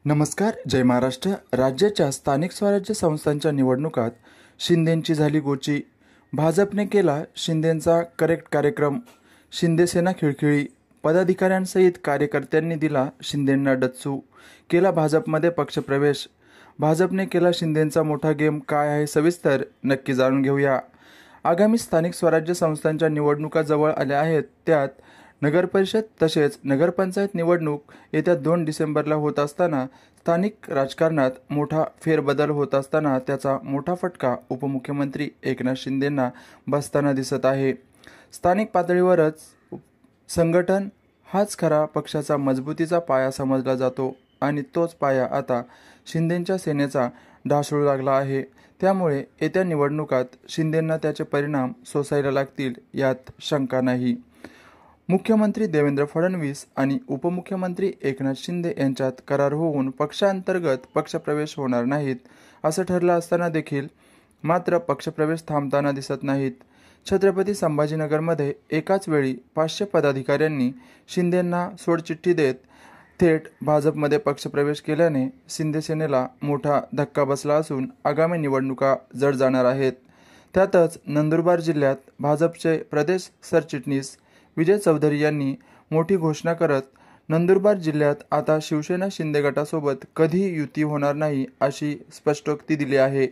नमस्कार. जय महाराष्ट्र. राज्याच्या स्थानिक स्वराज्य संस्थांच्या निवडणुकात शिंदेंची झाली गोची. भाजपने केला शिंदेंचा करेक्ट कार्यक्रम. शिंदेसेना खिळखिळी. पदाधिकाऱ्यांसहित कार्यकर्त्यांनी दिला शिंदेंना डच्चू. केला भाजपमध्ये पक्षप्रवेश. भाजपने केला शिंदेंचा मोठा गेम. काय आहे सविस्तर नक्की जाणून घेऊया. आगामी स्थानिक स्वराज्य संस्थांच्या निवडणुका जवळ आल्या आहेत. त्यात नगरपरिषद तसेच नगरपंचायत निवडणूक येत्या 2 डिसेंबरला होत असताना स्थानिक राजकारणात मोठा फेरबदल होत असताना त्याचा मोठा फटका उपमुख्यमंत्री एकनाथ शिंदेंना बसताना दिसत आहे. स्थानिक पातळीवरच संघटन हाच खरा पक्षाचा मजबूतीचा पाया समजला जातो आणि तोच पाया आता शिंदेंच्या सेनेचा ढासळू लागला आहे. त्यामुळे येत्या निवडणुकात शिंदेंना त्याचे परिणाम सोसायला लागतील यात शंका नाही. मुख्यमंत्री देवेंद्र फडणवीस आणि उपमुख्यमंत्री एकनाथ शिंदे यांच्यात करार होऊन पक्षांतर्गत पक्षप्रवेश होणार नाहीत असं ठरलं असताना देखील मात्र पक्षप्रवेश थांबताना दिसत नाहीत. छत्रपती संभाजीनगरमध्ये एकाच वेळी 500 पदाधिकाऱ्यांनी शिंदेंना सोडचिठ्ठी देत थेट भाजपमध्ये पक्षप्रवेश केल्याने शिंदेसेनेला मोठा धक्का बसला असून आगामी निवडणुका जड जाणार आहेत. त्यातच नंदुरबार जिल्ह्यात भाजपचे प्रदेश सरचिटणीस विजय चौधरी यांनी मोठी घोषणा करत नंदुरबार जिल्ह्यात आता शिवसेना शिंदे गटासोबत कधीही युती होणार नाही अशी स्पष्टोक्ती दिली आहे.